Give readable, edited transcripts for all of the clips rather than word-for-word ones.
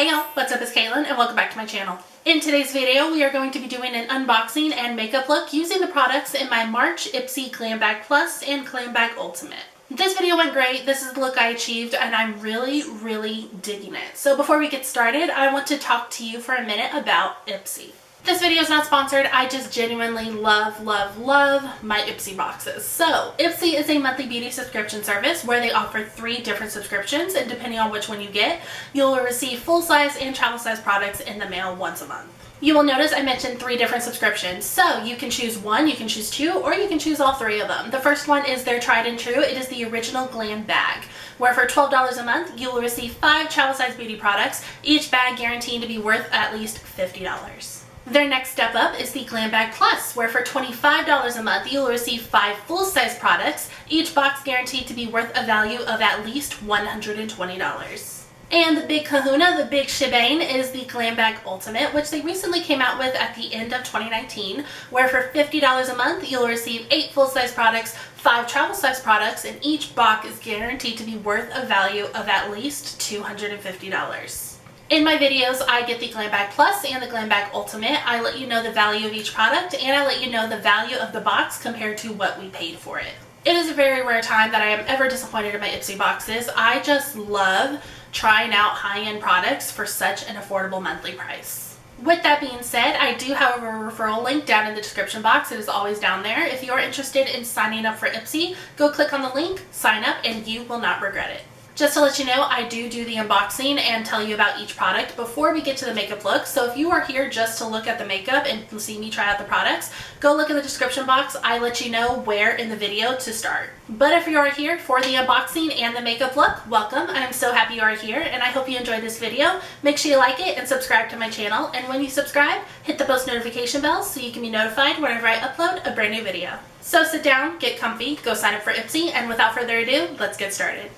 Hey y'all, what's up? It's Caitlin and welcome back to my channel. In today's video, we are going to be doing an unboxing and makeup look using the products in my March Ipsy Glambag Plus and Glambag Ultimate. This video went great. This is the look I achieved and I'm really digging it. So before we get started, I want to talk to you for a minute about Ipsy. This video is not sponsored. I just genuinely love my Ipsy boxes. So Ipsy is a monthly beauty subscription service where they offer 3 different subscriptions, and depending on which one you get, you'll receive full-size and travel-size products in the mail once a month. You will notice I mentioned 3 different subscriptions, so you can choose 1, you can choose 2, or you can choose all 3 of them. The first one is their tried and true. It is the original Glam Bag, where for $12 a month, you will receive 5 travel-size beauty products, each bag guaranteed to be worth at least $50. Their next step up is the Glambag Plus, where for $25 a month, you'll receive 5 full-size products, each box guaranteed to be worth a value of at least $120. And the big kahuna, the big shebang, is the Glambag Ultimate, which they recently came out with at the end of 2019, where for $50 a month, you'll receive 8 full-size products, 5 travel-size products, and each box is guaranteed to be worth a value of at least $250. In my videos, I get the Glambag Plus and the Glambag Ultimate. I let you know the value of each product and I let you know the value of the box compared to what we paid for it. It is a very rare time that I am ever disappointed in my Ipsy boxes. I just love trying out high-end products for such an affordable monthly price. With that being said, I do have a referral link down in the description box. It is always down there. If you're interested in signing up for Ipsy, go click on the link, sign up, and you will not regret it. Just to let you know, I do the unboxing and tell you about each product before we get to the makeup look. So if you are here just to look at the makeup and see me try out the products, go look in the description box. I let you know where in the video to start. But if you are here for the unboxing and the makeup look, welcome. I'm so happy you are here and I hope you enjoyed this video. Make sure you like it and subscribe to my channel. And when you subscribe, hit the post notification bell so you can be notified whenever I upload a brand new video. So sit down, get comfy, go sign up for Ipsy, and without further ado, let's get started.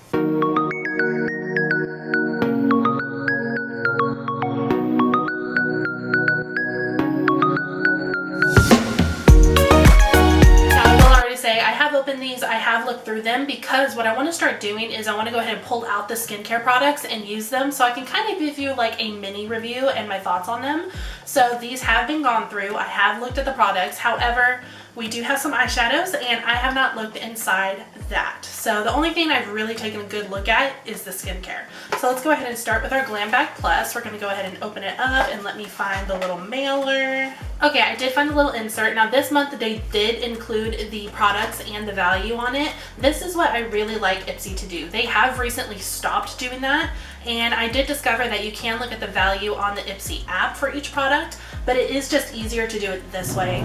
I have looked through them because what I want to start doing is I want to go ahead and pull out the skincare products and use them so I can kind of give you like a mini review and my thoughts on them. So these have been gone through. I have looked at the products. However, we do have some eyeshadows and I have not looked inside that. So the only thing I've really taken a good look at is the skincare. So let's go ahead and start with our Glambag Plus. We're going to go ahead and open it up and let me find the little mailer. Okay, I did find the little insert. Now this month they did include the products and the value on it. This is what I really like Ipsy to do. They have recently stopped doing that, and I did discover that you can look at the value on the Ipsy app for each product, but it is just easier to do it this way.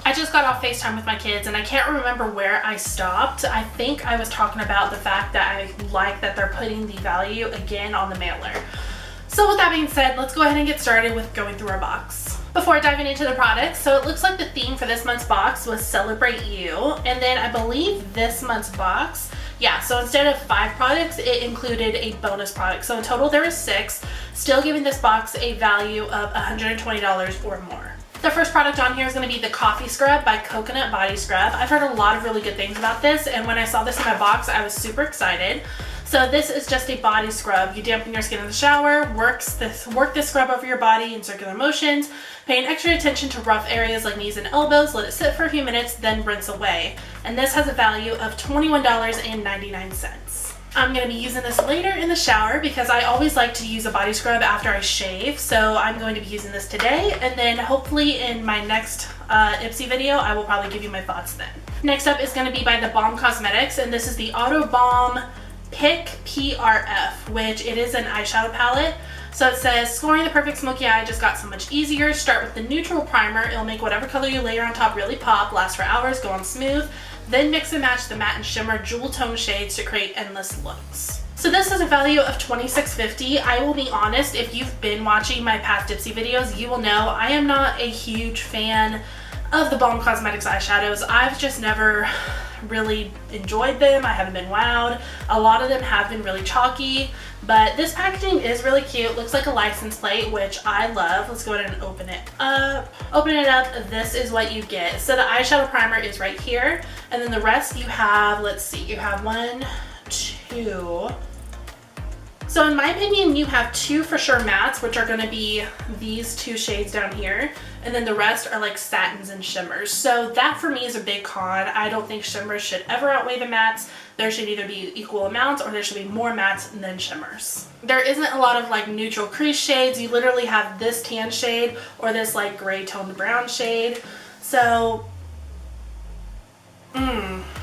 I just got off FaceTime with my kids and I can't remember where I stopped. I think I was talking about the fact that I like that they're putting the value again on the mailer. So with that being said, let's go ahead and get started with going through our box. Before diving into the products, so it looks like the theme for this month's box was Celebrate You, and then I believe this month's box, yeah, so instead of 5 products, it included a bonus product. So in total there was 6, still giving this box a value of $120 or more. The first product on here is going to be the Coffee Scrub by Coconut Body Scrub. I've heard a lot of really good things about this, and when I saw this in my box, I was super excited. So this is just a body scrub. You dampen your skin in the shower, work this scrub over your body in circular motions, paying extra attention to rough areas like knees and elbows, let it sit for a few minutes, then rinse away. And this has a value of $21.99. I'm going to be using this later in the shower because I always like to use a body scrub after I shave. So I'm going to be using this today, and then hopefully in my next Ipsy video, I will probably give you my thoughts then. Next up is going to be by TheBalm Causemetics, and this is the Autobalm PERF, which it is an eyeshadow palette. So it says, scoring the perfect smoky eye just got so much easier. Start with the neutral primer. It'll make whatever color you layer on top really pop, last for hours, go on smooth. Then mix and match the matte and shimmer jewel tone shades to create endless looks. So this has a value of $26.50. I will be honest, if you've been watching my past Ipsy videos, you will know I am not a huge fan of the TheBalm Causemetics eyeshadows. I've just never really enjoyed them. I haven't been wowed. A lot of them have been really chalky, but this packaging is really cute. Looks like a license plate, which I love. Let's go ahead and open it up. Open it up, this is what you get. So the eyeshadow primer is right here, and then the rest you have, let's see, you have 1, 2, So in my opinion, you have two for sure mattes, which are going to be these two shades down here, and then the rest are like satins and shimmers. So that for me is a big con. I don't think shimmers should ever outweigh the mattes. There should either be equal amounts or there should be more mattes than shimmers. There isn't a lot of like neutral crease shades. You literally have this tan shade or this like gray toned brown shade. So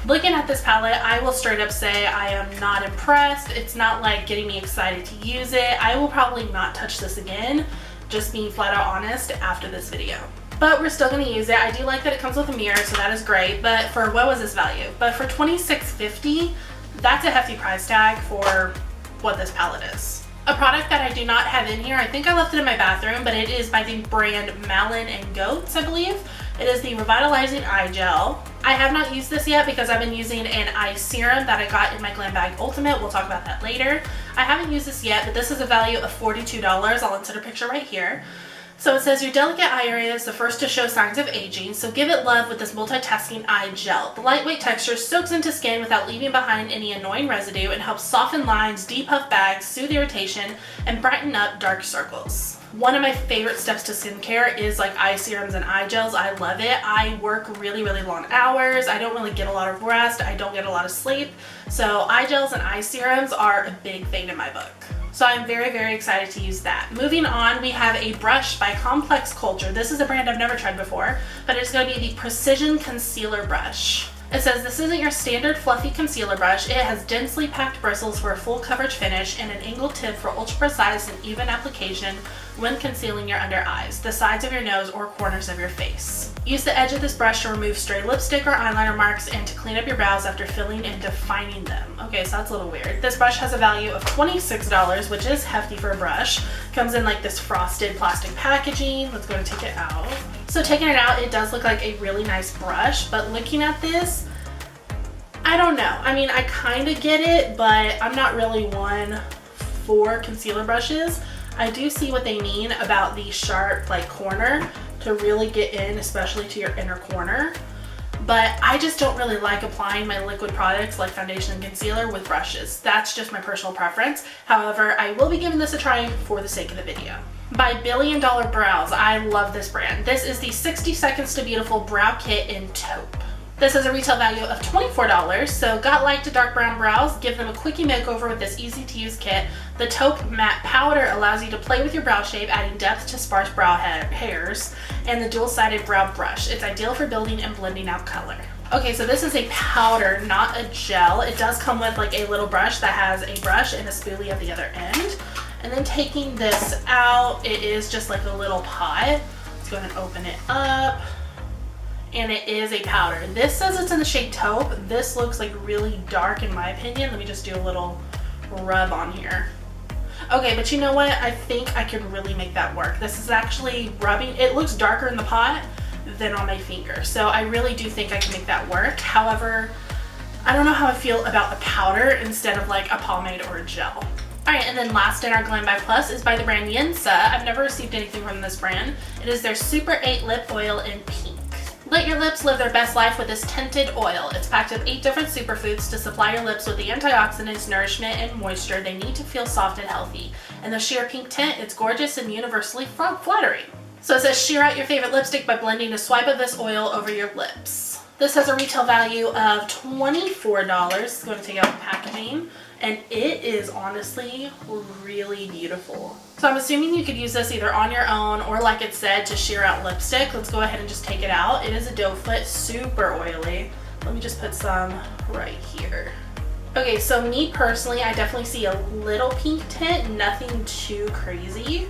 looking at this palette, I will straight up say I am not impressed. It's not like getting me excited to use it. I will probably not touch this again, just being flat out honest after this video. But we're still going to use it. I do like that it comes with a mirror, so that is great. But for, what was this value? But for $26.50, that's a hefty price tag for what this palette is. A product that I do not have in here, I think I left it in my bathroom, but it is by the brand Malin and Goetz, I believe. It is the Revitalizing Eye Gel. I have not used this yet because I've been using an eye serum that I got in my Glambag Ultimate. We'll talk about that later. I haven't used this yet, but this is a value of $42. I'll insert a picture right here. So it says, your delicate eye area is the first to show signs of aging, so give it love with this multitasking eye gel. The lightweight texture soaks into skin without leaving behind any annoying residue and helps soften lines, depuff bags, soothe irritation, and brighten up dark circles. One of my favorite steps to skincare is like eye serums and eye gels. I love it. I work really long hours. I don't really get a lot of rest. I don't get a lot of sleep. So eye gels and eye serums are a big thing in my book. So I'm very excited to use that. Moving on, we have a brush by Complex Culture. This is a brand I've never tried before, but it's going to be the Precision Concealer Brush. It says this isn't your standard fluffy concealer brush. It has densely packed bristles for a full coverage finish and an angled tip for ultra precise and even application when concealing your under eyes, the sides of your nose, or corners of your face. Use the edge of this brush to remove stray lipstick or eyeliner marks and to clean up your brows after filling and defining them. Okay, so that's a little weird. This brush has a value of $26, which is hefty for a brush. Comes in like this frosted plastic packaging. Let's go and take it out. So taking it out, it does look like a really nice brush, but looking at this, I don't know. I mean, I kind of get it, but I'm not really one for concealer brushes. I do see what they mean about the sharp like corner to really get in, especially to your inner corner. But I just don't really like applying my liquid products like foundation and concealer with brushes. That's just my personal preference. However, I will be giving this a try for the sake of the video. By Billion Dollar Brows, I love this brand. This is the 60 Seconds to Beautiful Brow Kit in Taupe. This has a retail value of $24, so got light to dark brown brows? Give them a quickie makeover with this easy to use kit. The Taupe Matte Powder allows you to play with your brow shape, adding depth to sparse brow hairs, and the dual-sided brow brush. It's ideal for building and blending out color. Okay, so this is a powder, not a gel. It does come with like a little brush that has a brush and a spoolie at the other end. And then taking this out, it is just like a little pot. Let's go ahead and open it up. And it is a powder. This says it's in the shade Taupe. This looks like really dark in my opinion. Let me just do a little rub on here. Okay, but you know what? I think I could really make that work. This is actually rubbing. It looks darker in the pot than on my finger. So I really do think I can make that work. However, I don't know how I feel about a powder instead of like a pomade or a gel. Alright, and then last in our Glambag Plus is by the brand Yensa. I've never received anything from this brand. It is their Super 8 Lip Oil in pink. Let your lips live their best life with this tinted oil. It's packed with 8 different superfoods to supply your lips with the antioxidants, nourishment, and moisture they need to feel soft and healthy. In the sheer pink tint, it's gorgeous and universally flattering. So it says sheer out your favorite lipstick by blending a swipe of this oil over your lips. This has a retail value of $24. It's going to take out the packaging. And it is honestly really beautiful. So I'm assuming you could use this either on your own or like it said to sheer out lipstick. Let's go ahead and just take it out. It is a doe foot, super oily. Let me just put some right here. Okay, so me personally, I definitely see a little pink tint, nothing too crazy.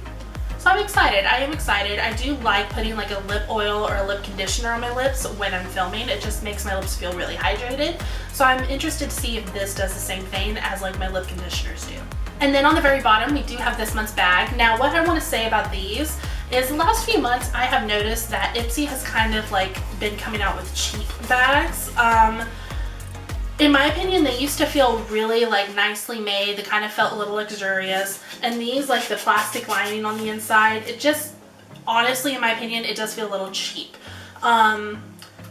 So I'm excited. I am excited. I do like putting like a lip oil or a lip conditioner on my lips when I'm filming. It just makes my lips feel really hydrated. So I'm interested to see if this does the same thing as like my lip conditioners do. And then on the very bottom, we do have this month's bag. Now what I want to say about these is the last few months I have noticed that Ipsy has kind of like been coming out with cheap bags. In my opinion, they used to feel really like nicely made. They kind of felt a little luxurious. And these, like the plastic lining on the inside, it just, honestly, in my opinion, it does feel a little cheap.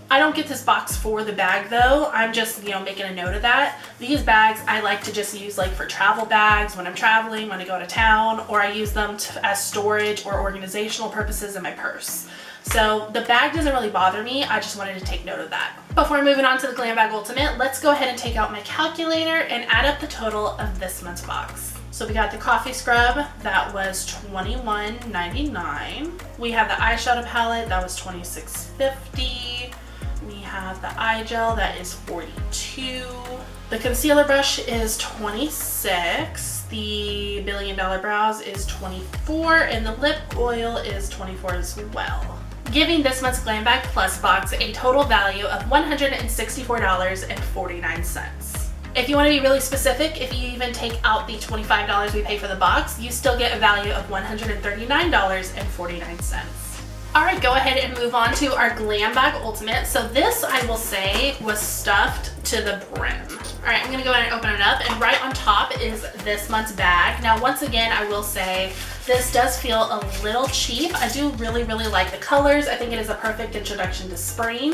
I don't get this box for the bag though. I'm just, making a note of that. These bags I like to just use like for travel bags when I'm traveling, when I go out of town, or I use them as storage or organizational purposes in my purse. So the bag doesn't really bother me. I just wanted to take note of that. Before moving on to the Glambag Ultimate, let's go ahead and take out my calculator and add up the total of this month's box. So we got the coffee scrub, that was $21.99. We have the eyeshadow palette, that was $26.50. We have the eye gel, that is $42. The concealer brush is $26. The $1 Billion Brows is $24, and the lip oil is $24 as well, giving this month's Glambag Plus box a total value of $164.49. If you want to be really specific, if you even take out the $25 we pay for the box, you still get a value of $139.49. Alright, go ahead and move on to our Glambag Ultimate. So this, I will say, was stuffed to the brim. Alright, I'm going to go ahead and open it up, and right on top is this month's bag. Now, once again, I will say, this does feel a little cheap. I do really like the colors. I think it is a perfect introduction to spring.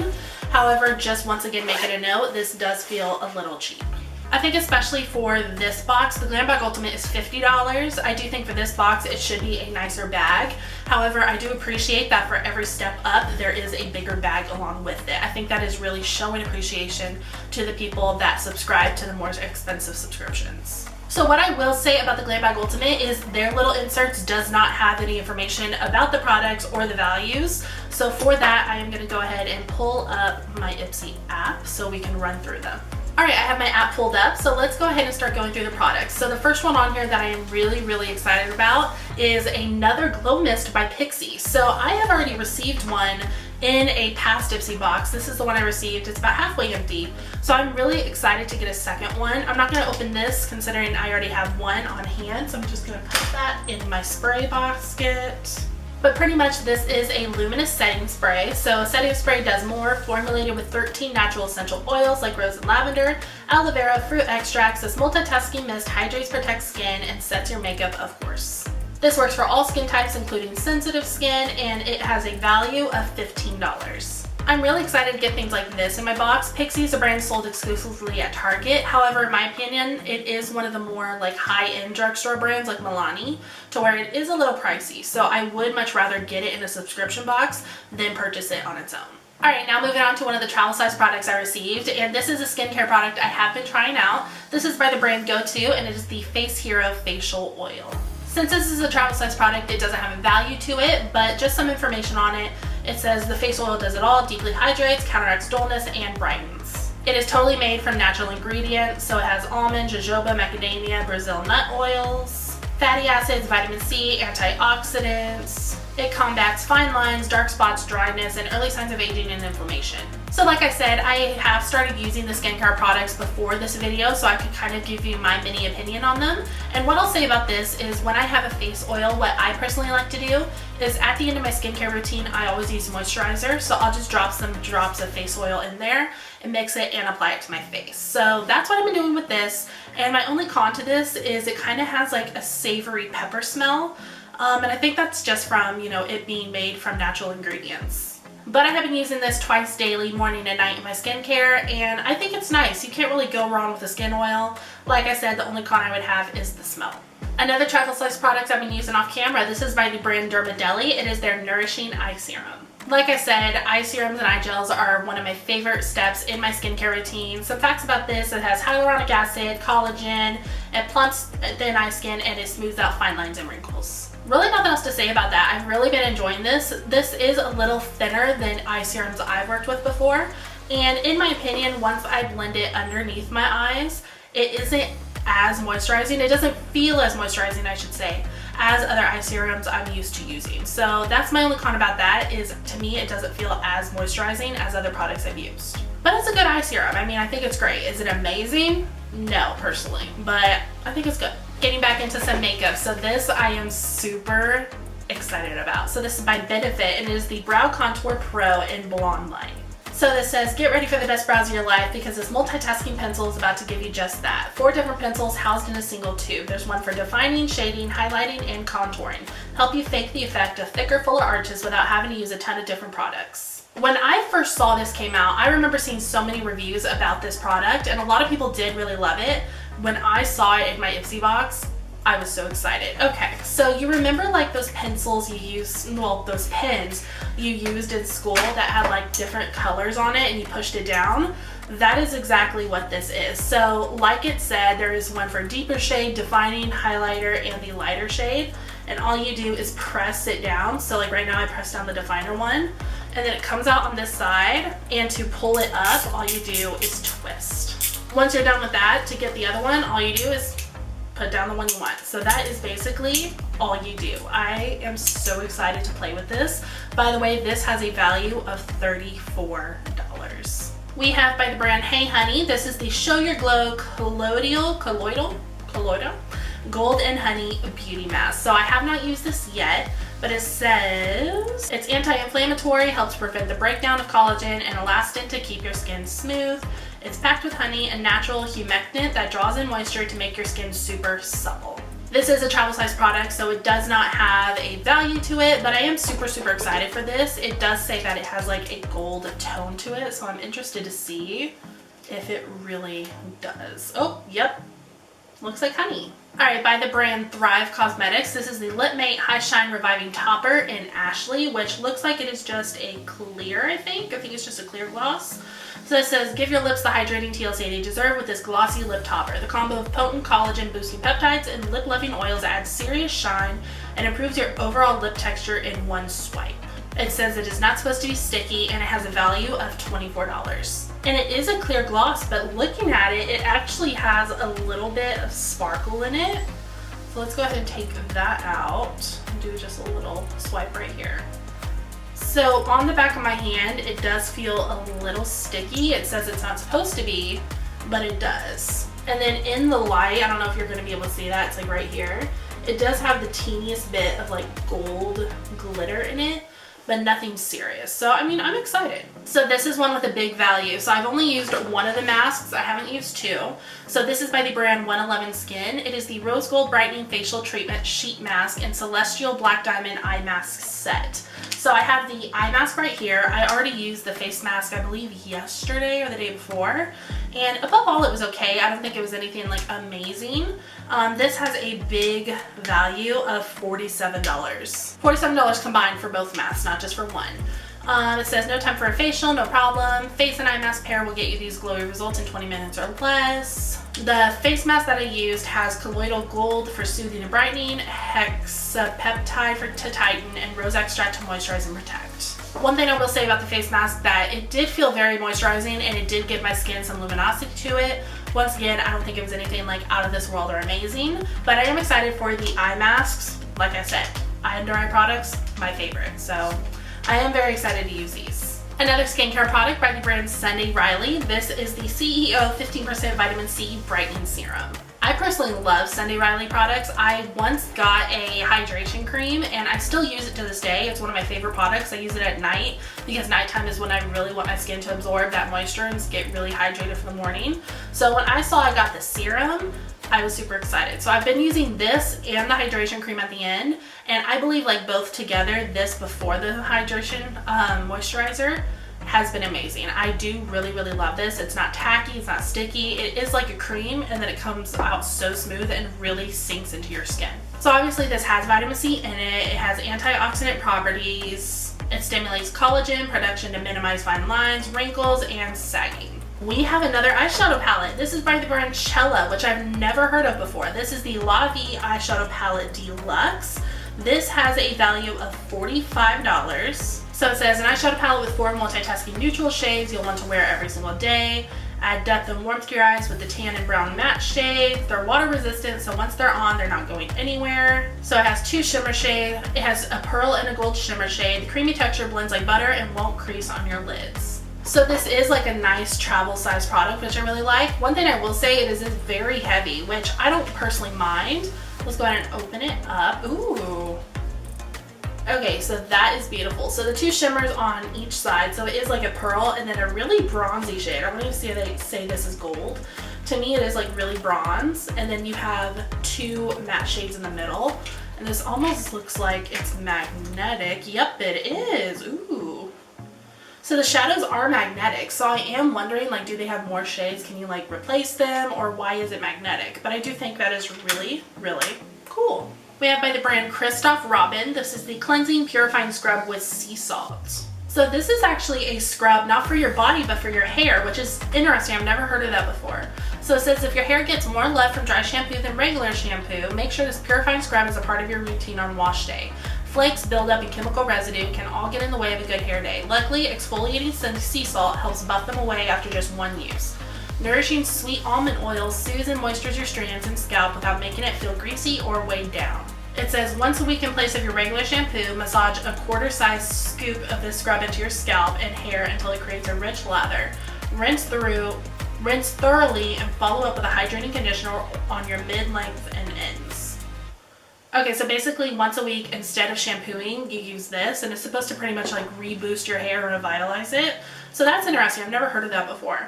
However, just once again, making a note, this does feel a little cheap. I think especially for this box, the Glambag Ultimate is $50. I do think for this box it should be a nicer bag. However, I do appreciate that for every step up there is a bigger bag along with it. I think that is really showing appreciation to the people that subscribe to the more expensive subscriptions. So what I will say about the Glambag Ultimate is their little inserts does not have any information about the products or the values. So for that, I am going to go ahead and pull up my Ipsy app so we can run through them. Alright, I have my app pulled up, so let's go ahead and start going through the products. So the first one on here that I am really excited about is another Glow Mist by Pixi. So I have already received one in a past Ipsy box. This is the one I received. It's about halfway empty. So I'm really excited to get a second one. I'm not going to open this considering I already have one on hand, so I'm just going to put that in my spray basket. But pretty much this is a luminous setting spray. So a setting spray does more, formulated with 13 natural essential oils like rose and lavender, aloe vera, fruit extracts. This multitasking mist hydrates, protects skin, and sets your makeup, of course. This works for all skin types, including sensitive skin, and it has a value of $15. I'm really excited to get things like this in my box. Pixi is a brand sold exclusively at Target. However, in my opinion, it is one of the more like high-end drugstore brands like Malin, to where it is a little pricey. So I would much rather get it in a subscription box than purchase it on its own. Alright, now moving on to one of the travel size products I received, and this is a skincare product I have been trying out. This is by the brand Goetz, and it is the Face Hero Facial Oil. Since this is a travel size product, it doesn't have a value to it, but just some information on it. It says the face oil does it all, deeply hydrates, counteracts dullness, and brightens. It is totally made from natural ingredients, so it has almond, jojoba, macadamia, Brazil nut oils, fatty acids, vitamin C, antioxidants. It combats fine lines, dark spots, dryness, and early signs of aging and inflammation. So like I said, I have started using the skincare products before this video, so I could kind of give you my mini opinion on them. And what I'll say about this is when I have a face oil, what I personally like to do is at the end of my skincare routine, I always use moisturizer. So I'll just drop some drops of face oil in there and mix it and apply it to my face. So that's what I've been doing with this. And my only con to this is it kind of has like a savory pepper smell. And I think that's just from, it being made from natural ingredients. But I have been using this twice daily, morning and night in my skincare, and I think it's nice. You can't really go wrong with a skin oil. Like I said, the only con I would have is the smell. Another travel size product I've been using off camera, this is by the brand Dermadeli. It is their Nourishing Eye Serum. Like I said, eye serums and eye gels are one of my favorite steps in my skincare routine. Some facts about this: it has hyaluronic acid, collagen, it plumps thin eye skin, and it smooths out fine lines and wrinkles. Really nothing else to say about that. I've really been enjoying this. This is a little thinner than eye serums I've worked with before. And in my opinion, once I blend it underneath my eyes, it isn't as moisturizing. It doesn't feel as moisturizing, I should say, as other eye serums I'm used to using. So that's my only con about that, is to me it doesn't feel as moisturizing as other products I've used. But it's a good eye serum. I mean, I think it's great. Is it amazing? No, personally, but I think it's good. Getting back into some makeup. So this I am super excited about. So this is by Benefit, and it is the Brow Contour Pro in Blonde Light. So this says, get ready for the best brows of your life, because this multitasking pencil is about to give you just that. 4 different pencils housed in a single tube. There's one for defining, shading, highlighting, and contouring. Help you fake the effect of thicker, fuller arches without having to use a ton of different products. When I first saw this came out, I remember seeing so many reviews about this product, and a lot of people did really love it. When I saw it in my Ipsy box, I was so excited. Okay, so you remember like those pencils you used, well, those pens you used in school that had like different colors on it and you pushed it down? That is exactly what this is. So like it said, there is one for deeper shade, defining, highlighter, and the lighter shade. And all you do is press it down. So like right now I press down the definer one, and then it comes out on this side, and to pull it up, all you do is twist. Once you're done with that, to get the other one, all you do is put down the one you want. So that is basically all you do. I am so excited to play with this. By the way, this has a value of $34. We have by the brand Hey Honey. This is the Show Your Glow Colloidal Gold and Honey Beauty Mask. So I have not used this yet, but it says it's anti-inflammatory, helps prevent the breakdown of collagen and elastin to keep your skin smooth. It's packed with honey, a natural humectant that draws in moisture to make your skin super supple. This is a travel size product, so it does not have a value to it, but I am super excited for this. It does say that it has like a gold tone to it, so I'm interested to see if it really does. Oh, yep, looks like honey. All right, by the brand Thrive Causemetics, this is the Lip Mate High Shine Reviving Topper in Ashley, which looks like it is just a clear, I think it's just a clear gloss. So it says, give your lips the hydrating TLC they deserve with this glossy lip topper. The combo of potent collagen boosting peptides and lip loving oils adds serious shine and improves your overall lip texture in one swipe. It says it is not supposed to be sticky and it has a value of $24. And it is a clear gloss, but looking at it, it actually has a little bit of sparkle in it. So let's go ahead and take that out and do just a little swipe right here. So on the back of my hand, it does feel a little sticky. It says it's not supposed to be, but it does. And then in the light, I don't know if you're gonna be able to see that, it's like right here. It does have the teeniest bit of like gold glitter in it, but nothing serious. So I mean, I'm excited. So this is one with a big value. So I've only used one of the masks. I haven't used two. So this is by the brand 111 Skin. It is the Rose Gold Brightening Facial Treatment Sheet Mask and Celestial Black Diamond Eye Mask Set. So I have the eye mask right here. I already used the face mask, I believe yesterday or the day before. And above all, it was okay. I don't think it was anything like amazing. This has a big value of $47. $47 combined for both masks, not just for one. It says no time for a facial, no problem. Face and eye mask pair will get you these glowy results in 20 minutes or less. The face mask that I used has colloidal gold for soothing and brightening, hexapeptide to tighten, and rose extract to moisturize and protect. One thing I will say about the face mask, that it did feel very moisturizing and it did give my skin some luminosity to it. Once again, I don't think it was anything like out of this world or amazing, but I am excited for the eye masks. Like I said, eye under eye products, my favorite. So I am very excited to use these. Another skincare product by the brand Sunday Riley. This is the C.E.O. 15% Vitamin C Brightening Serum. I personally love Sunday Riley products. I once got a hydration cream and I still use it to this day. It's one of my favorite products. I use it at night because nighttime is when I really want my skin to absorb that moisture and get really hydrated for the morning. So when I saw I got the serum, I was super excited. So I've been using this and the hydration cream at the end, and I believe like both together, this before the hydration moisturizer, has been amazing. I do really love this. It's not tacky, it's not sticky. It is like a cream and then it comes out so smooth and really sinks into your skin. So obviously this has vitamin C in it. It has antioxidant properties. It stimulates collagen production to minimize fine lines, wrinkles, and sagging. We have another eyeshadow palette. This is by the brand Chella, which I've never heard of before. This is the La Vie Eyeshadow Palette Deluxe. This has a value of $45. So it says an eyeshadow palette with 4 multitasking neutral shades you'll want to wear every single day. Add depth and warmth to your eyes with the tan and brown matte shades. They're water resistant, so once they're on, they're not going anywhere. So it has 2 shimmer shades. It has a pearl and a gold shimmer shade. The creamy texture blends like butter and won't crease on your lids. So this is like a nice travel size product, which I really like. One thing I will say, it is very heavy, which I don't personally mind. Let's go ahead and open it up. Ooh. Okay, so that is beautiful. So the 2 shimmers on each side. So it is like a pearl and then a really bronzy shade. I don't even see how they say this is gold. To me, it is like really bronze. And then you have 2 matte shades in the middle. And this almost looks like it's magnetic. Yep, it is. Ooh. So the shadows are magnetic, so I am wondering, like, do they have more shades? Can you like replace them, or why is it magnetic? But I do think that is really, really cool. We have by the brand Christoph Robin. This is the Cleansing Purifying Scrub with Sea Salt. So this is actually a scrub not for your body but for your hair, which is interesting. I've never heard of that before. So it says if your hair gets more love from dry shampoo than regular shampoo, make sure this purifying scrub is a part of your routine on wash day. Flakes, buildup, and chemical residue can all get in the way of a good hair day. Luckily, exfoliating sea salt helps buff them away after just one use. Nourishing sweet almond oil soothes and moistures your strands and scalp without making it feel greasy or weighed down. It says once a week in place of your regular shampoo, massage a quarter-sized scoop of this scrub into your scalp and hair until it creates a rich lather. Rinse thoroughly and follow up with a hydrating conditioner on your mid-length and ends. Okay, so basically once a week instead of shampooing, you use this, and it's supposed to pretty much like reboost your hair and revitalize it. So that's interesting. I've never heard of that before.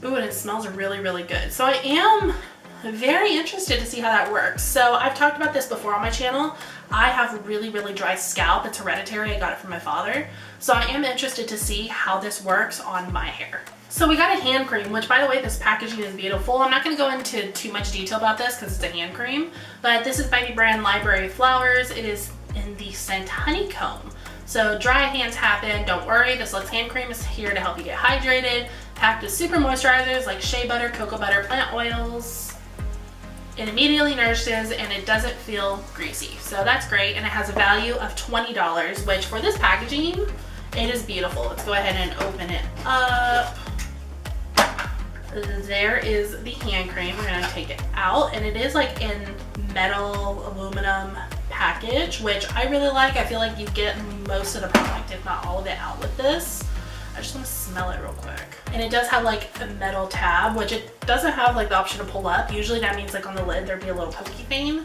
Ooh, and it smells really, really good. So I am very interested to see how that works. So I've talked about this before on my channel. I have really, really dry scalp. It's hereditary. I got it from my father. So I am interested to see how this works on my hair. So we got a hand cream, which by the way, this packaging is beautiful. I'm not going to go into too much detail about this because it's a hand cream, but this is by the brand Library Flowers. It is in the scent Honeycomb. So dry hands happen, don't worry. This Luxe hand cream is here to help you get hydrated, packed with super moisturizers like shea butter, cocoa butter, plant oils. It immediately nourishes and it doesn't feel greasy. So that's great, and it has a value of $20, which for this packaging, it is beautiful. Let's go ahead and open it up. There is the hand cream. We're gonna take it out, and it is like in metal aluminum package, which I really like. I feel like you get most of the product, if not all of it, out with this. I just want to smell it real quick. And it does have like a metal tab, which it doesn't have like the option to pull up. Usually that means like on the lid there'd be a little pokey thing,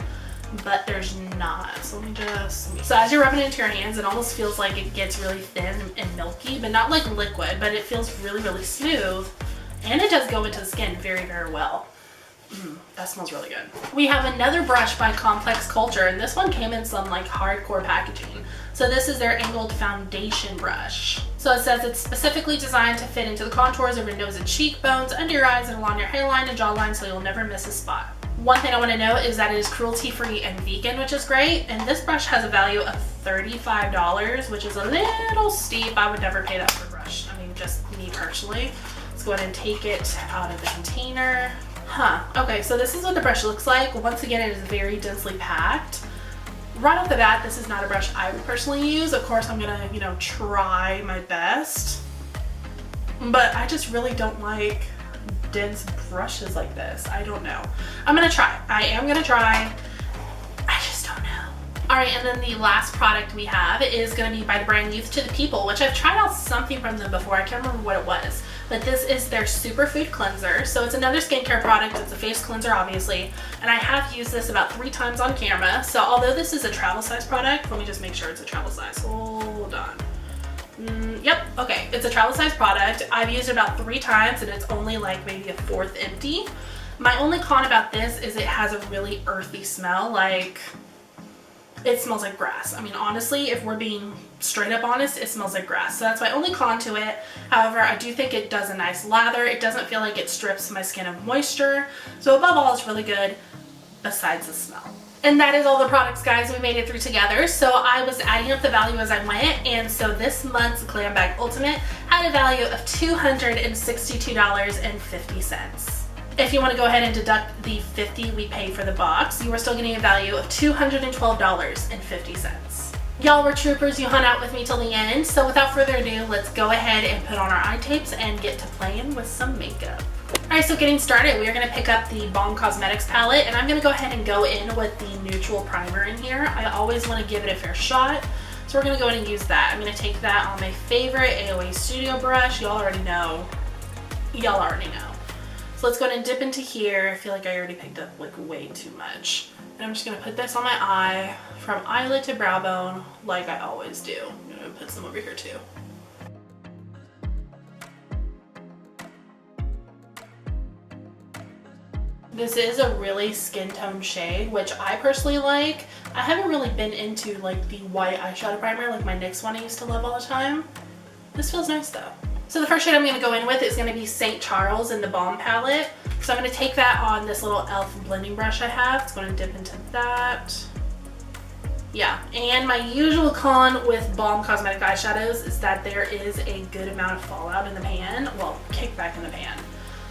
but there's not. So let me just, so as you're rubbing it into your hands, it almost feels like it gets really thin and milky, but not like liquid, but it feels really, really smooth. And it does go into the skin very, very well. That smells really good. We have another brush by Complex Culture, and this one came in some like hardcore packaging. So this is their angled foundation brush. So it says it's specifically designed to fit into the contours of your nose and cheekbones, under your eyes, and along your hairline and jawline, so you'll never miss a spot. One thing I want to note is that it is cruelty-free and vegan, which is great. And this brush has a value of $35, which is a little steep. I would never pay that for a brush. I mean, just me personally. Let's go ahead and take it out of the container. Okay, so this is what the brush looks like. Once again, it is very densely packed. Right off the bat, this is not a brush I would personally use. Of course, I'm gonna, you know, try my best. But I just really don't like dense brushes like this. I don't know. I'm gonna try. I am gonna try. I just don't know. All right, and then the last product we have is gonna be by the brand Youth to the People, which I've tried out something from them before. I can't remember what it was. But this is their Superfood Cleanser. So it's another skincare product. It's a face cleanser, obviously. And I have used this about 3 times on camera. So although this is a travel size product, let me just make sure it's a travel size. Hold on. Yep, okay, it's a travel size product. I've used it about 3 times and it's only like maybe a 4th empty. My only con about this is it has a really earthy smell. Like, it smells like grass. I mean, honestly, if we're being straight up honest, it smells like grass. So that's my only con to it. However, I do think it does a nice lather. It doesn't feel like it strips my skin of moisture. So above all, it's really good besides the smell. And that is all the products, guys, we made it through together. So I was adding up the value as I went. And so this month's Glambag Ultimate had a value of $262.50. If you want to go ahead and deduct the $50 we paid for the box, you are still getting a value of $212.50. Y'all were troopers, you hung out with me till the end, so without further ado, let's go ahead and put on our eye tapes and get to playing with some makeup. Alright, so getting started, we are going to pick up the Balm Causemetics palette, and I'm going to go ahead and go in with the neutral primer in here. I always want to give it a fair shot, so we're going to go ahead and use that. I'm going to take that on my favorite AOA Studio brush. Y'all already know. Y'all already know. So let's go ahead and dip into here. I feel like I already picked up like way too much. And I'm just going to put this on my eye from eyelid to brow bone like I always do. I'm going to put some over here too. This is a really skin tone shade, which I personally like. I haven't really been into like the white eyeshadow primer like my NYX one I used to love all the time. This feels nice though. So the first shade I'm going to go in with is going to be St. Charles in the Balm palette. So I'm going to take that on this little e.l.f. blending brush I have. It's going to dip into that. Yeah, and my usual con with Balm cosmetic eyeshadows is that there is a good amount of fallout in the pan. Well, kickback in the pan.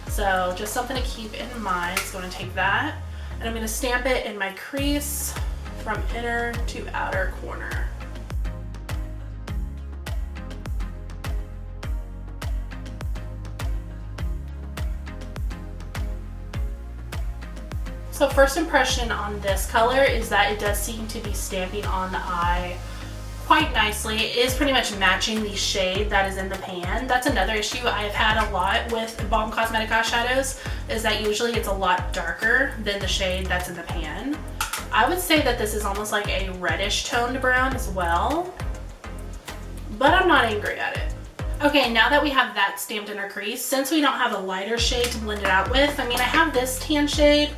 So just something to keep in mind. It's going to take that, and I'm going to stamp it in my crease from inner to outer corner. So first impression on this color is that it does seem to be stamping on the eye quite nicely. It is pretty much matching the shade that is in the pan. That's another issue I've had a lot with Balm cosmetic eyeshadows, is that usually it's a lot darker than the shade that's in the pan. I would say that this is almost like a reddish toned brown as well, but I'm not angry at it. Okay, now that we have that stamped in our crease, since we don't have a lighter shade to blend it out with, I mean, I have this tan shade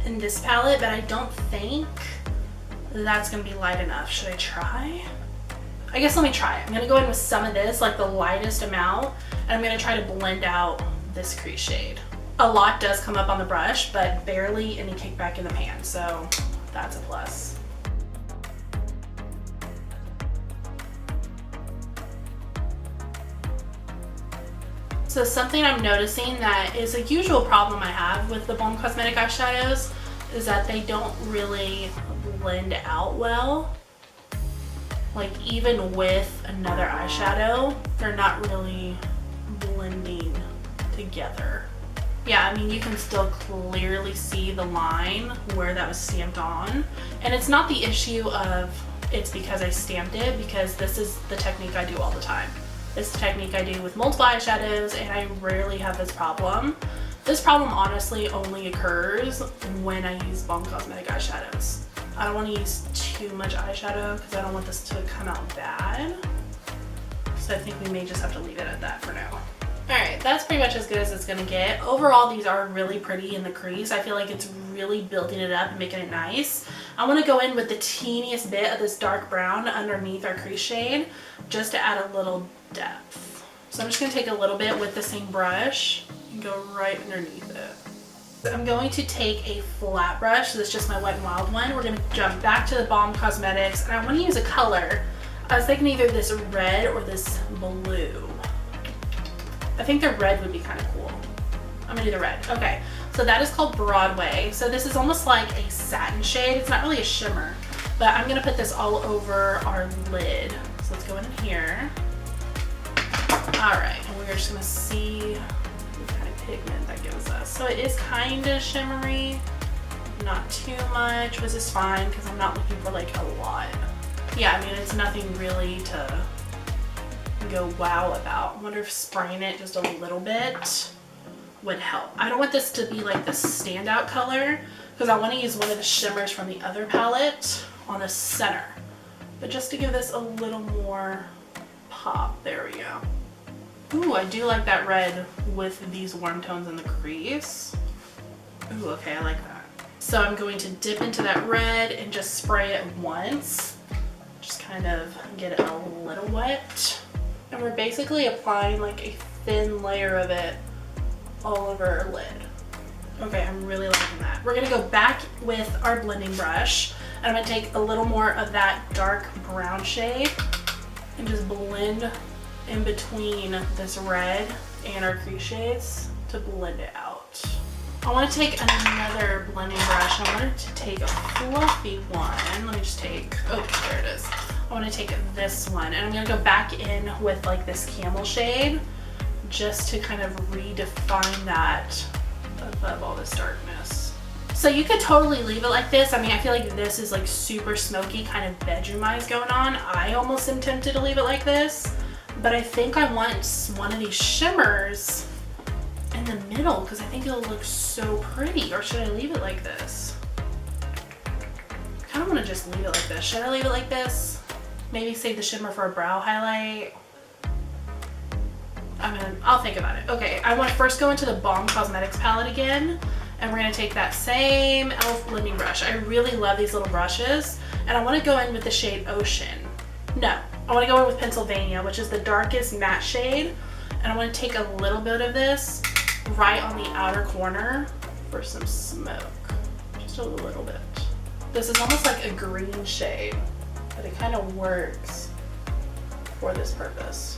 in this palette, but I don't think that's gonna be light enough. Should I try? I guess let me try it. I'm gonna go in with some of this, like the lightest amount, and I'm gonna try to blend out this crease shade. A lot does come up on the brush, but barely any kickback in the pan, so that's a plus. So something I'm noticing that is a usual problem I have with the Balm cosmetic eyeshadows is that they don't really blend out well. Like even with another eyeshadow, they're not really blending together. Yeah, I mean, you can still clearly see the line where that was stamped on. And it's not the issue of it's because I stamped it, because this is the technique I do all the time. It's the technique I do with multiple eyeshadows, and I rarely have this problem. This problem honestly only occurs when I use Balm cosmetic eyeshadows. I don't want to use too much eyeshadow because I don't want this to come out bad. So I think we may just have to leave it at that for now. Alright, that's pretty much as good as it's going to get. Overall, these are really pretty in the crease. I feel like it's really building it up and making it nice. I want to go in with the teeniest bit of this dark brown underneath our crease shade just to add a little depth. So I'm just going to take a little bit with the same brush and go right underneath it. I'm going to take a flat brush. This is just my Wet n Wild one. We're going to jump back to the Balm Cosmetics, and I want to use a color. I was thinking either this red or this blue. I think the red would be kind of cool. I'm gonna do the red. Okay, so that is called Broadway. So this is almost like a satin shade. It's not really a shimmer, but I'm gonna put this all over our lid. So let's go in here. All right, and we're just gonna see what kind of pigment that gives us. So it is kind of shimmery, not too much, which is fine because I'm not looking for like a lot. Yeah, I mean, it's nothing really to go wow about. I wonder if spraying it just a little bit would help. I don't want this to be like the standout color because I want to use one of the shimmers from the other palette on the center, but just to give this a little more pop. There we go. Ooh, I do like that red with these warm tones in the crease. Ooh, okay, I like that. So I'm going to dip into that red and just spray it once. Just kind of get it a little wet. And we're basically applying like a thin layer of it all over our lid. Okay, I'm really liking that. We're gonna go back with our blending brush, and I'm gonna take a little more of that dark brown shade and just blend in between this red and our crease shades to blend it out. I want to take another blending brush. I wanted to take a fluffy one. Let me just take, oh, there it is. I want to take this one, and I'm going to go back in with like this camel shade just to kind of redefine that above all this darkness. So you could totally leave it like this. I mean, I feel like this is like super smoky, kind of bedroom eyes going on. I almost am tempted to leave it like this, but I think I want one of these shimmers in the middle because I think it'll look so pretty. Or should I leave it like this? I kind of want to just leave it like this. Should I leave it like this? Maybe save the shimmer for a brow highlight. I'll think about it. Okay, I want to first go into the Balm Cosmetics palette again, and we're going to take that same e.l.f. blending brush. I really love these little brushes, and I want to go in with the shade Ocean. No, I want to go in with Pennsylvania, which is the darkest matte shade. And I want to take a little bit of this right on the outer corner for some smoke. Just a little bit. This is almost like a green shade, but it kind of works for this purpose.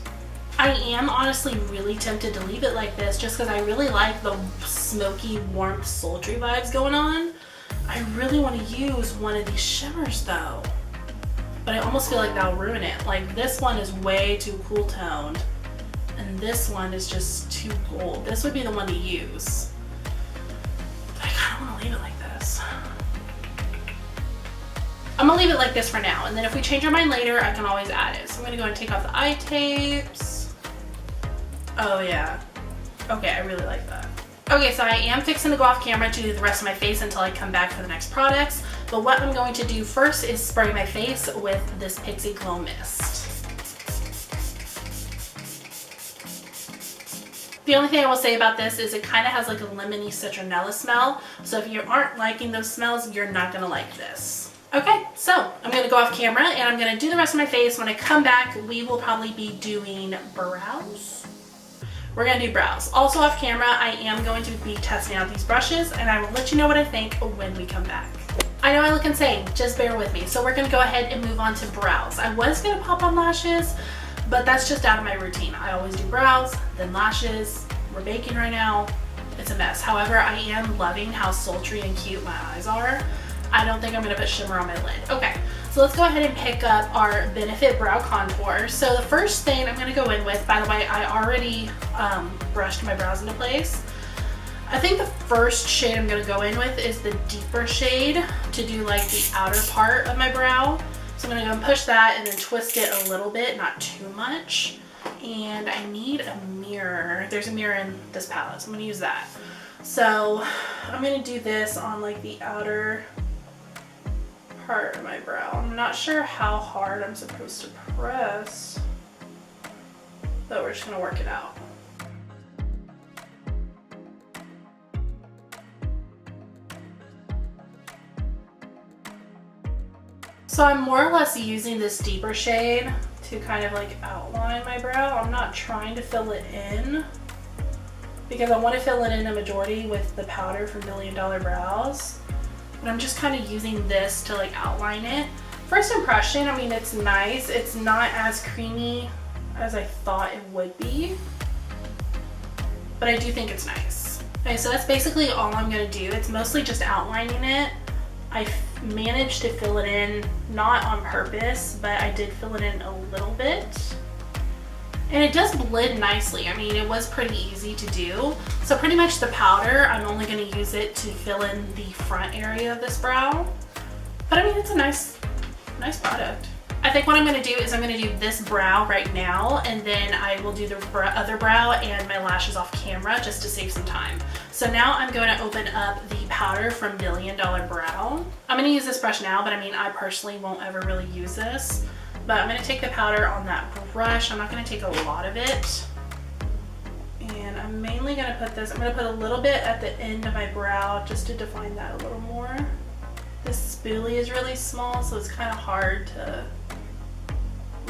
I am honestly really tempted to leave it like this just because I really like the smoky, warm, sultry vibes going on. I really want to use one of these shimmers though, but I almost feel like that'll ruin it. Like this one is way too cool toned and this one is just too gold. This would be the one to use. But I kind of want to leave it like this. I'm gonna leave it like this for now, and then if we change our mind later, I can always add it. So I'm gonna go and take off the eye tapes. Oh yeah. Okay, I really like that. Okay, so I am fixing to go off camera to do the rest of my face until I come back for the next products. But what I'm going to do first is spray my face with this Pixi Glow Mist. The only thing I will say about this is it kind of has like a lemony citronella smell. So if you aren't liking those smells, you're not gonna like this. Okay, so I'm gonna go off camera and I'm gonna do the rest of my face. When I come back, we will probably be doing brows. We're gonna do brows. Also off camera, I am going to be testing out these brushes and I will let you know what I think when we come back. I know I look insane, just bear with me. So we're gonna go ahead and move on to brows. I was gonna pop on lashes, but that's just out of my routine. I always do brows, then lashes. We're baking right now. It's a mess. However, I am loving how sultry and cute my eyes are. I don't think I'm gonna put shimmer on my lid. Okay, so let's go ahead and pick up our Benefit Brow Contour. So the first thing I'm gonna go in with, by the way, I already brushed my brows into place. I think the first shade I'm gonna go in with is the deeper shade to do like the outer part of my brow. So I'm gonna go and push that and then twist it a little bit, not too much. And I need a mirror. There's a mirror in this palette, so I'm gonna use that. So I'm gonna do this on like the outer part of my brow. I'm not sure how hard I'm supposed to press, but we're just gonna work it out. So I'm more or less using this deeper shade to kind of like outline my brow. I'm not trying to fill it in because I want to fill it in a majority with the powder from Million Dollar Brows. But I'm just kind of using this to like outline it. First impression, I mean, it's nice. It's not as creamy as I thought it would be, but I do think it's nice. Okay, so that's basically all I'm gonna do. It's mostly just outlining it. I managed to fill it in, not on purpose, but I did fill it in a little bit. And it does blend nicely. I mean, it was pretty easy to do. So pretty much the powder, I'm only gonna use it to fill in the front area of this brow. But I mean, it's a nice product. I think what I'm gonna do is I'm gonna do this brow right now, and then I will do the other brow and my lashes off camera just to save some time. So now I'm going to open up the powder from Million Dollar Brow. I'm gonna use this brush now, but I mean, I personally won't ever really use this. But I'm gonna take the powder on that brush. I'm not gonna take a lot of it. And I'm mainly gonna put this, I'm gonna put a little bit at the end of my brow just to define that a little more. This spoolie is really small, so it's kind of hard to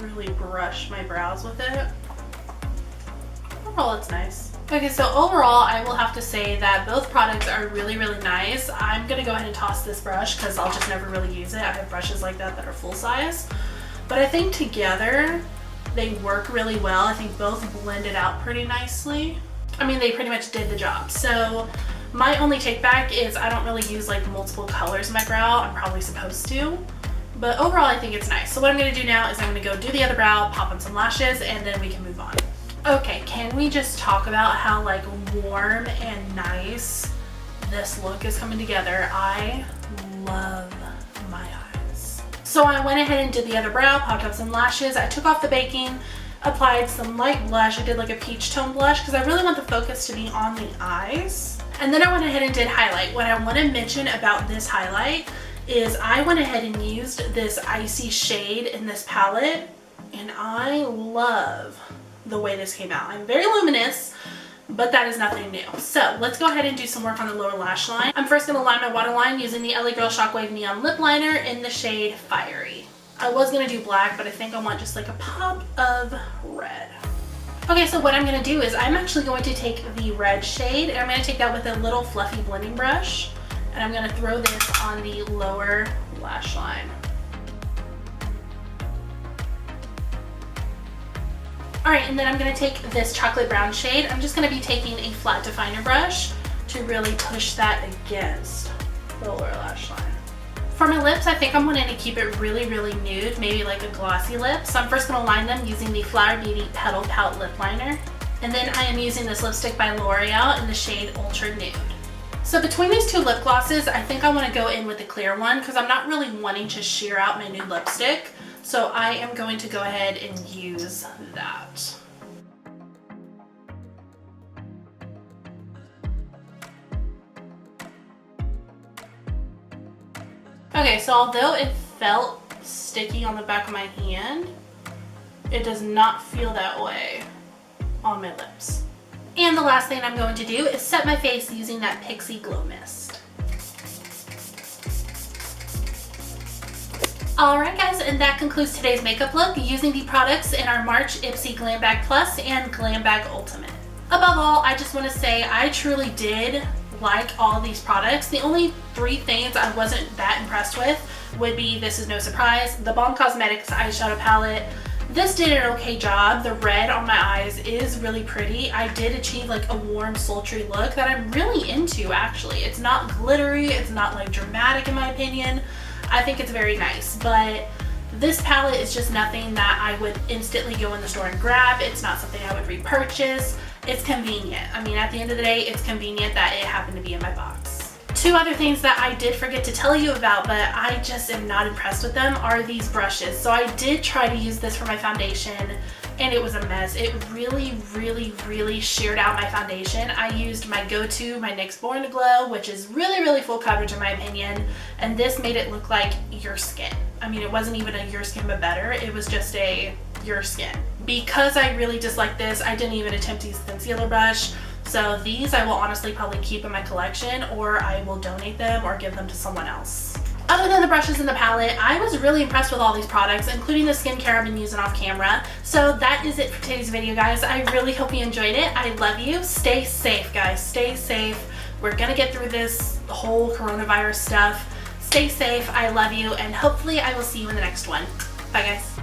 really brush my brows with it. Overall, it's nice. Okay, so overall, I will have to say that both products are really, really nice. I'm gonna go ahead and toss this brush because I'll just never really use it. I have brushes like that that are full size. But I think together, they work really well. I think both blended out pretty nicely. I mean, they pretty much did the job. So my only take back is I don't really use like multiple colors in my brow. I'm probably supposed to. But overall, I think it's nice. So what I'm gonna do now is I'm gonna go do the other brow, pop on some lashes, and then we can move on. Okay, can we just talk about how like warm and nice this look is coming together? I love my eyes. So I went ahead and did the other brow, popped up some lashes. I took off the baking, applied some light blush. I did like a peach tone blush because I really want the focus to be on the eyes. And then I went ahead and did highlight. What I want to mention about this highlight is I went ahead and used this icy shade in this palette, and I love the way this came out. I'm very luminous, but that is nothing new. So let's go ahead and do some work on the lower lash line. I'm first gonna line my waterline using the LA Girl Shockwave Neon Lip Liner in the shade Fiery. I was gonna do black, but I think I want just like a pop of red. Okay, so what I'm gonna do is I'm actually going to take the red shade and I'm gonna take that with a little fluffy blending brush and I'm gonna throw this on the lower lash line. All right, and then I'm gonna take this chocolate brown shade. I'm just gonna be taking a flat definer brush to really push that against the lower lash line. For my lips, I think I'm wanting to keep it really, really nude, maybe like a glossy lip. So I'm first gonna line them using the Flower Beauty Petal Pout Lip Liner. And then I am using this lipstick by L'Oreal in the shade Ultra Nude. So between these two lip glosses, I think I wanna go in with the clear one because I'm not really wanting to sheer out my nude lipstick. So I am going to go ahead and use that. Okay, so although it felt sticky on the back of my hand, it does not feel that way on my lips. And the last thing I'm going to do is set my face using that Pixi Glow Mist. Alright guys, and that concludes today's makeup look using the products in our March Ipsy Glambag Plus and Glambag Ultimate. Above all, I just want to say I truly did like all these products. The only 3 things I wasn't that impressed with would be, this is no surprise, the TheBalm Causemetics eyeshadow palette. This did an okay job. The red on my eyes is really pretty. I did achieve like a warm, sultry look that I'm really into actually. It's not glittery, it's not like dramatic in my opinion. I think it's very nice, but this palette is just nothing that I would instantly go in the store and grab. It's not something I would repurchase. It's convenient. I mean, at the end of the day, it's convenient that it happened to be in my box. 2 other things that I did forget to tell you about, but I just am not impressed with them, are these brushes. So I did try to use this for my foundation and it was a mess. It really sheared out my foundation. I used my go-to, my NYX Born to Glow, which is really full coverage in my opinion, and this made it look like your skin. I mean, it wasn't even a your skin but better, it was just a your skin. Because I really dislike this, I didn't even attempt to use the concealer brush. So these I will honestly probably keep in my collection, or I will donate them or give them to someone else. Other than the brushes and the palette, I was really impressed with all these products, including the skincare I've been using off camera. So that is it for today's video, guys. I really hope you enjoyed it. I love you. Stay safe, guys. Stay safe. We're gonna get through this whole coronavirus stuff. Stay safe. I love you, and hopefully I will see you in the next one. Bye, guys.